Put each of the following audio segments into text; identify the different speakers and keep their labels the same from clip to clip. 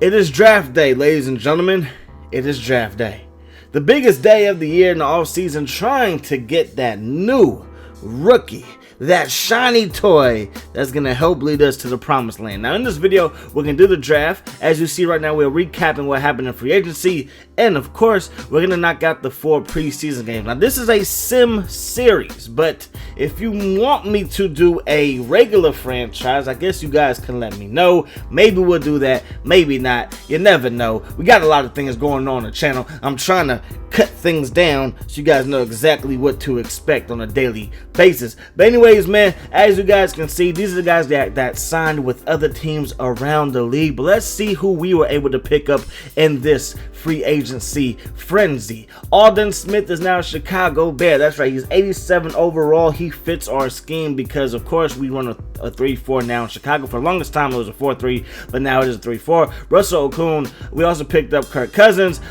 Speaker 1: It is draft day, ladies and gentlemen. It is draft day. The biggest day of the year in the offseason, trying to get that new rookie, that shiny toy that's going to help lead us to the promised land. Now, in this video, we're going to do the draft. As you see right now, we're recapping what happened in free agency. And, of course, we're going to knock out the 4 preseason games. Now, this is a sim series, but if you want me to do a regular franchise, I guess you guys can let me know. Maybe we'll do that. Maybe not. You never know. We got a lot of things going on the channel. I'm trying to cut things down so you guys know exactly what to expect on a daily basis. But anyways, man, as you guys can see, these are the guys that signed with other teams around the league. But let's see who we were able to pick up in this free agency frenzy. Aldon Smith is now a Chicago Bear. That's right, he's 87 overall. He fits our scheme because, of course, we run a 3-4 now in Chicago. For the longest time, it was a 4-3, but now it is a 3-4. Russell Okung. We also picked up Kirk Cousins,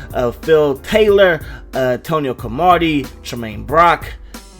Speaker 1: Phil Taylor, Tonio Cromartie, Tremaine Brock,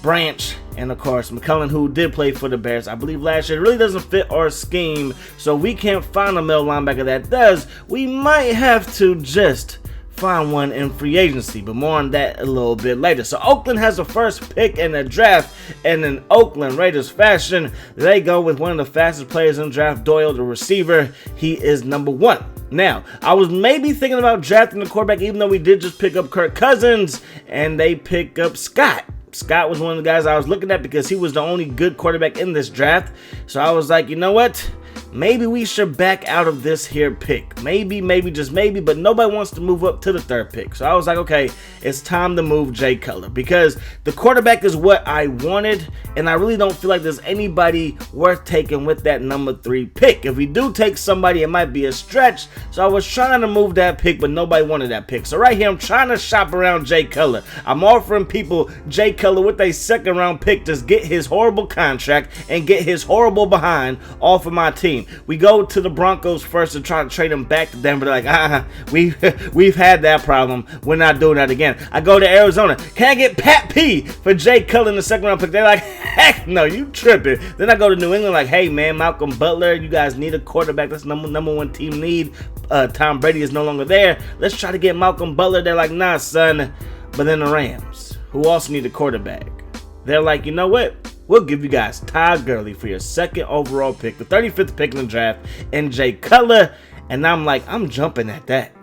Speaker 1: Branch, and of course McCullen, who did play for the Bears, I believe, last year. It really doesn't fit our scheme, so we can't find a middle linebacker that does. We might have to just find one in free agency, but more on that a little bit later. So Oakland has the first pick in the draft, and in Oakland Raiders fashion, they go with one of the fastest players in the draft, Doyle, the receiver. He is number 1. Now, I was maybe thinking about drafting the quarterback, even though we did just pick up Kirk Cousins, and they pick up Scott. Scott was one of the guys I was looking at because he was the only good quarterback in this draft. So I was like, you know what? Maybe we should back out of this here pick. Maybe, just maybe, but nobody wants to move up to the 3rd pick. So I was like, okay, it's time to move Jay Cutler because the quarterback is what I wanted, and I really don't feel like there's anybody worth taking with that number 3 pick. If we do take somebody, it might be a stretch. So I was trying to move that pick, but nobody wanted that pick. So right here, I'm trying to shop around Jay Cutler. I'm offering people Jay Cutler with a 2nd round pick to get his horrible contract and get his horrible behind off of my team. We go to the Broncos first to try to trade him back to Denver. They're like, we've had that problem. We're not doing that again. I go to Arizona. Can I get Pat P for Jay Cutler in the 2nd round pick? They're like, heck no, you tripping. Then I go to New England like, hey man, Malcolm Butler, you guys need a quarterback. That's number 1 team need. Tom Brady is no longer there. Let's try to get Malcolm Butler. They're like, nah, son. But then the Rams, who also need a quarterback, they're like, you know what? We'll give you guys Todd Gurley for your 2nd overall pick, the 35th pick in the draft, and Jay Cutler. And I'm like, I'm jumping at that.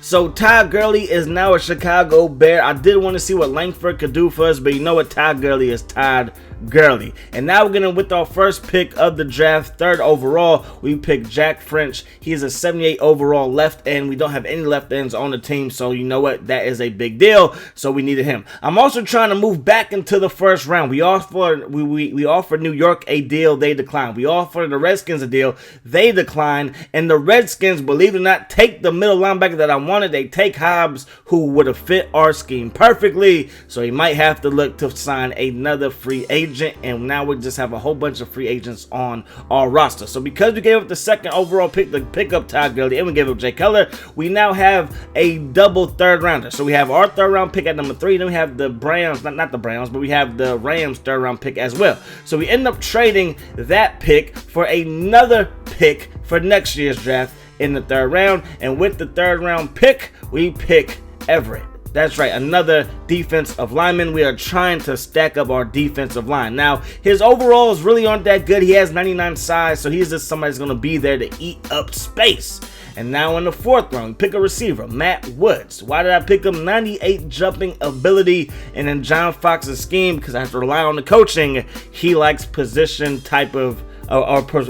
Speaker 1: So Todd Gurley is now a Chicago Bear. I did want to see what Langford could do for us, but you know what? Todd Gurley is Todd Gurley. And now we're going to, with our first pick of the draft, 3rd overall, we pick Jack French. He is a 78 overall left end. We don't have any left ends on the team, so you know what? That is a big deal, so we needed him. I'm also trying to move back into the 1st round. We offered New York a deal. They declined. We offered the Redskins a deal. They declined. And the Redskins, believe it or not, take the middle linebacker that I wanted. They take Hobbs, who would have fit our scheme perfectly, so he might have to look to sign another free agent. And now we just have a whole bunch of free agents on our roster. So because we gave up the 2nd overall pick to pick up Todd Gurley and we gave up Jay Cutler, we now have a double 3rd rounder. So we have our 3rd round pick at number 3, then we have the Browns, not the Browns, but we have the Rams 3rd round pick as well. So we end up trading that pick for another pick for next year's draft in the 3rd round. And with the 3rd round pick, we pick Everett. That's right, another defensive lineman. We are trying to stack up our defensive line. Now, his overalls really aren't that good. He has 99 size, so he's just somebody that's going to be there to eat up space. And now in the 4th round, pick a receiver, Matt Woods. Why did I pick him? 98 jumping ability. And in John Fox's scheme, because I have to rely on the coaching, he likes position type of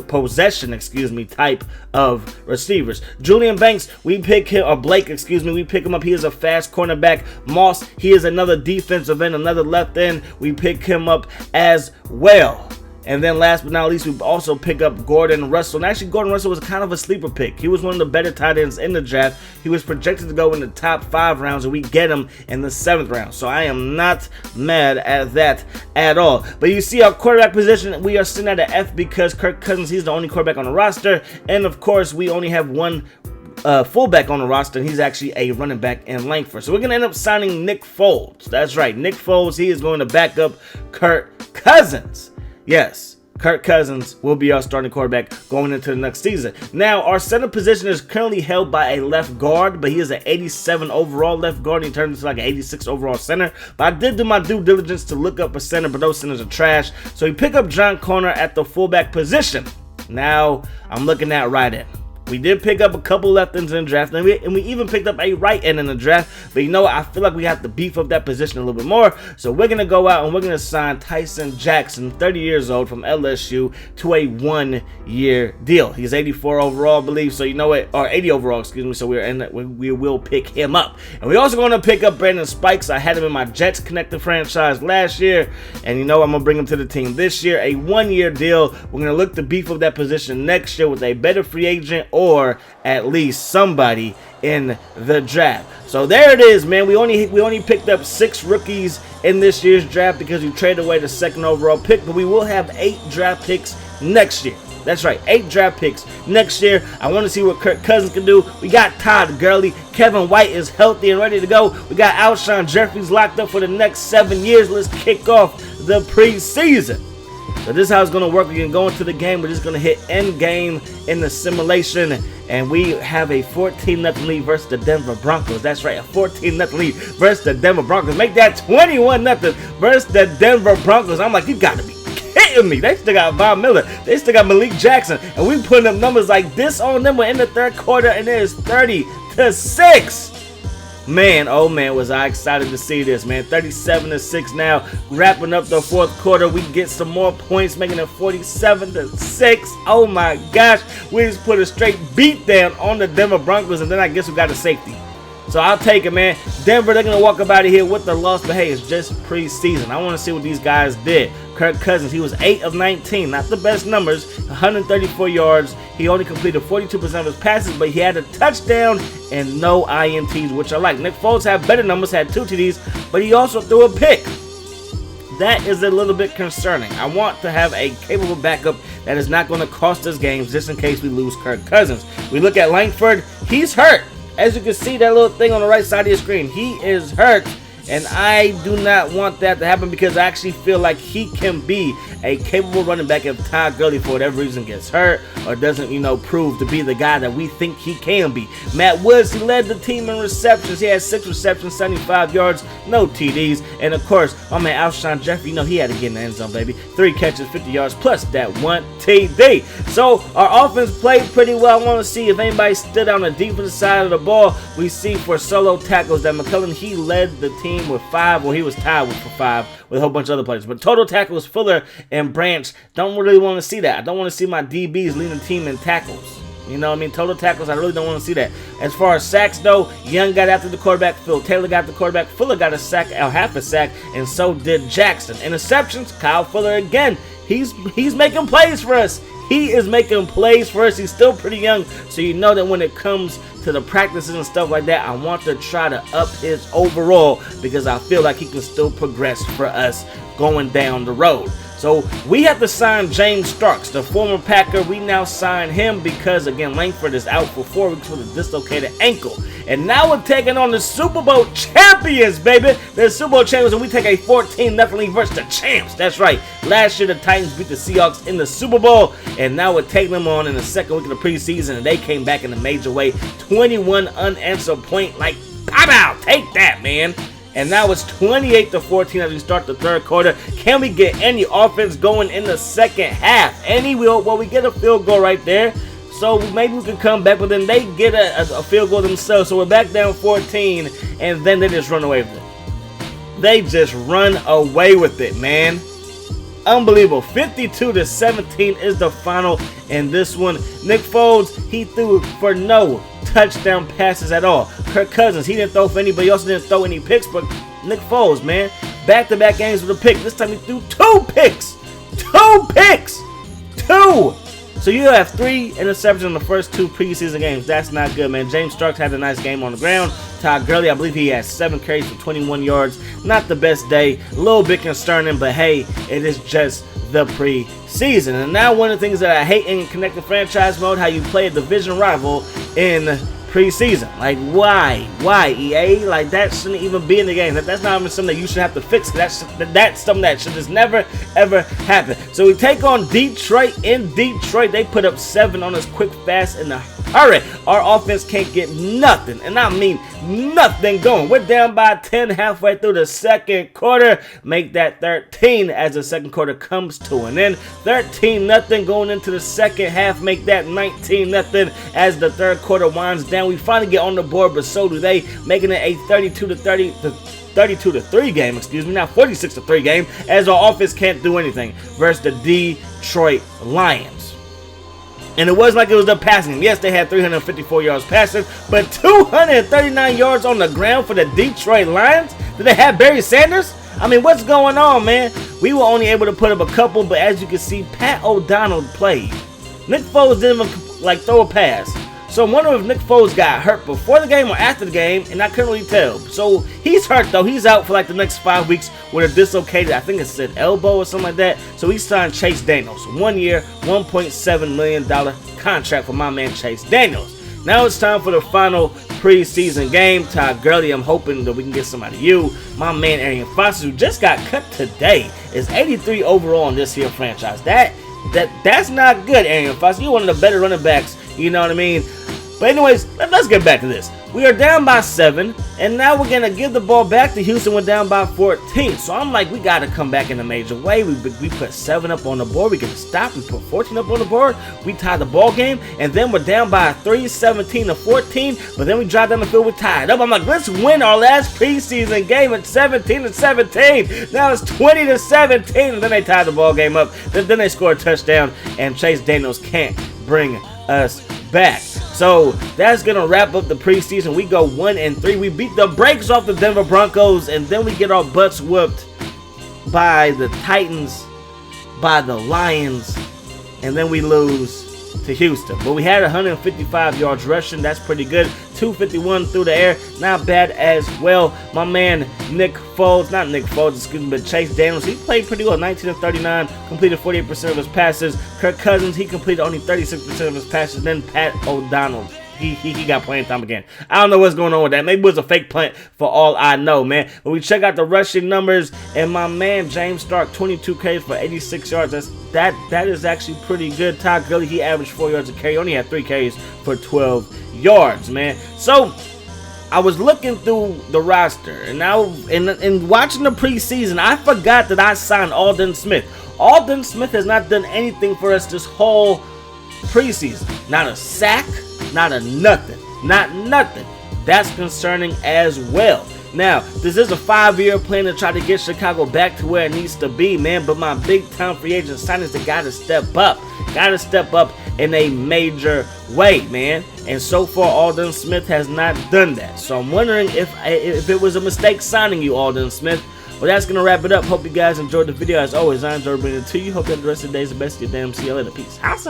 Speaker 1: possession, type of receivers. Julian Banks, we pick him, or Blake, we pick him up. He is a fast cornerback. Moss, he is another defensive end, another left end. We pick him up as well. And then last but not least, we also pick up Gordon Russell. And actually, Gordon Russell was kind of a sleeper pick. He was one of the better tight ends in the draft. He was projected to go in the top 5 rounds, and we get him in the 7th round. So I am not mad at that at all. But you see our quarterback position, we are sitting at an F because Kirk Cousins, he's the only quarterback on the roster. And of course, we only have one fullback on the roster, and he's actually a running back in Langford. So we're going to end up signing Nick Foles. That's right, Nick Foles. He is going to back up Kirk Cousins. Yes, Kirk Cousins will be our starting quarterback going into the next season. Now, our center position is currently held by a left guard, but he is an 87 overall left guard. He turned into like an 86 overall center. But I did do my due diligence to look up a center, but those centers are trash. So we pick up John Connor at the fullback position. Now, I'm looking at right end. We did pick up a couple left ends in the draft, and we even picked up a right end in the draft. But you know what? I feel like we have to beef up that position a little bit more. So we're going to go out and we're going to sign Tyson Jackson, 30 years old, from LSU to a 1-year deal. He's 84 overall, I believe. So you know what? Or 80 overall, excuse me. So we will pick him up. And we're also going to pick up Brandon Spikes. I had him in my Jets Connected franchise last year. And you know I'm going to bring him to the team this year. A 1-year deal. We're going to look to beef up that position next year with a better free agent or at least somebody in the draft. So there it is, man. We only picked up 6 rookies in this year's draft because we traded away the 2nd overall pick, but we will have 8 draft picks next year. That's right, 8 draft picks next year. I want to see what Kirk Cousins can do. We got Todd Gurley. Kevin White is healthy and ready to go. We got Alshon Jeffries locked up for the next 7 years. Let's kick off the preseason. So this is how it's going to work. We can go into the game. We're just going to hit end game in the simulation. And we have a 14-0 lead versus the Denver Broncos. That's right, a 14-0 lead versus the Denver Broncos. Make that 21-0 versus the Denver Broncos. I'm like, you got to be kidding me. They still got Von Miller. They still got Malik Jackson. And we putting up numbers like this on them. We're in the 3rd quarter, and it is 30-6. Man, oh man, was I excited to see this, man. 37-6 now. Wrapping up the 4th quarter. We get some more points, making it 47-6. Oh my gosh. We just put a straight beat down on the Denver Broncos, and then I guess we got a safety. So I'll take it, man. Denver, they're going to walk up out of here with the loss, but hey, it's just preseason. I want to see what these guys did. Kirk Cousins, he was 8 of 19. Not the best numbers. 134 yards. He only completed 42% of his passes, but he had a touchdown and no INTs, which I like. Nick Foles had better numbers, had 2 TDs, but he also threw a pick. That is a little bit concerning. I want to have a capable backup that is not going to cost us games just in case we lose Kirk Cousins. We look at Langford. He's hurt. As you can see, that little thing on the right side of your screen, he is hurt. And I do not want that to happen because I actually feel like he can be a capable running back if Todd Gurley, for whatever reason, gets hurt or doesn't, prove to be the guy that we think he can be. Matt Woods, he led the team in receptions. He had 6 receptions, 75 yards, no TDs. And, of course, my man Alshon Jeffrey, he had to get in the end zone, baby. 3 catches, 50 yards, plus that 1 TD. So, our offense played pretty well. I want to see if anybody stood on the defensive side of the ball. We see for solo tackles that McCullen, he led the team with 5, he was tied for 5 with a whole bunch of other players. But total tackles, Fuller and Branch, don't really want to see that. I don't want to see my DBs leading the team in tackles. You know what I mean? Total tackles, I really don't want to see that. As far as sacks, though, Young got after the quarterback. Phil Taylor got the quarterback. Fuller got a sack, or half a sack, and so did Jackson. Interceptions, Kyle Fuller again. He's making plays for us. He is making plays for us. He's still pretty young, so you know that when it comes to the practices and stuff like that, I want to try to up his overall because I feel like he can still progress for us going down the road. So we have to sign James Starks, the former Packer. We now sign him because, again, Langford is out for 4 weeks with a dislocated ankle. And now we're taking on the Super Bowl champions, baby. The Super Bowl champions, and we take a 14-0 lead versus the champs. That's right. Last year, the Titans beat the Seahawks in the Super Bowl, and now we're taking them on in the 2nd week of the preseason, and they came back in a major way. 21 unanswered point, like, pow, take that, man. And now it's 28-14 as we start the 3rd quarter. Can we get any offense going in the 2nd half? Well, we get a field goal right there. So maybe we can come back, but then they get a field goal themselves. So we're back down 14, and then they just run away with it. They just run away with it, man. Unbelievable. 52-17 is the final in this one. Nick Foles, he threw for no touchdown passes at all. Kirk Cousins, he didn't throw for anybody. He also didn't throw any picks, but Nick Foles, man, back-to-back games with a pick. This time he threw 2 picks. 2 picks. 2. So you have 3 interceptions in the first 2 preseason games. That's not good, man. James Starks had a nice game on the ground. Todd Gurley, I believe he had 7 carries for 21 yards. Not the best day. A little bit concerning, but hey, it is just the preseason. And now one of the things that I hate in Connected Franchise Mode, how you play a division rival in preseason. Like, why? Why, EA? Like, that shouldn't even be in the game. That's not even something that you should have to fix. That's something that should just never, ever happen. So we take on Detroit. In Detroit, they put up 7 on us quick, fast, in a hurry. Our offense can't get nothing, and I mean nothing going. We're down by 10 halfway through the second quarter. Make that 13 as the second quarter comes to an end. 13-0 going into the second half. Make that 19-0 as the third quarter winds down. We finally get on the board, but so do they, making it a 32-3 game, excuse me, not 46-3 game, as our offense can't do anything versus the Detroit Lions. And it wasn't like it was the passing game. Yes, they had 354 yards passing, but 239 yards on the ground for the Detroit Lions? Did they have Barry Sanders? I mean, what's going on, man? We were only able to put up a couple, but as you can see, Pat O'Donnell played. Nick Foles didn't even, throw a pass. So I'm wondering if Nick Foles got hurt before the game or after the game, and I couldn't really tell. So he's hurt, though. He's out for, the next 5 weeks with a dislocated, I think it's an elbow or something like that. So he signed Chase Daniels. 1 year, $1.7 million contract for my man Chase Daniels. Now it's time for the final preseason game. Todd Gurley, I'm hoping that we can get somebody you. My man Arian Foster, who just got cut today, is 83 overall in this here franchise. That's not good, Arian Foster. You're one of the better running backs, you know what I mean? But anyways, let's get back to this. We are down by 7, and now we're going to give the ball back to Houston. We're down by 14. So I'm like, we got to come back in a major way. We put 7 up on the board. We can stop and put 14 up on the board. We tie the ball game, and then we're down by 3, 17-14. But then we drive down the field, we tied up. I'm like, let's win our last preseason game at 17-17. Now it's 20-17, and then they tie the ball game up. Then they score a touchdown, and Chase Daniels can't bring us back. So that's gonna wrap up the preseason. We go 1-3. We beat the brakes off the Denver Broncos, and then we get our butts whooped by the Titans, by the Lions, and then we lose to Houston. But we had 155 yards rushing. That's pretty good. 251 through the air. Not bad as well. My man Chase Daniels, he played pretty well. 19-39, completed 48% of his passes. Kirk Cousins, he completed only 36% of his passes. Then Pat O'Donnell, he got playing time again. I don't know what's going on with that. Maybe it was a fake punt for all I know, man. But we check out the rushing numbers, and my man James Stark, 22 carries for 86 yards. That is actually pretty good. Todd Gurley, he averaged 4 yards a carry. Only had 3 carries for 12 yards, man. So I was looking through the roster, and in watching the preseason, I forgot that I signed Aldon Smith. Aldon Smith has not done anything for us this whole preseason. Not a sack, not a nothing. Not nothing. That's concerning as well. Now, this is a 5-year plan to try to get Chicago back to where it needs to be, man. But my big-time free agent signings, they got to step up. Got to step up in a major way, man. And so far, Aldon Smith has not done that. So I'm wondering if it was a mistake signing you, Aldon Smith. Well, that's going to wrap it up. Hope you guys enjoyed the video. As always, I enjoyed bringing it to you. Hope that the rest of the day is the best of your damn. See you later. Peace. House.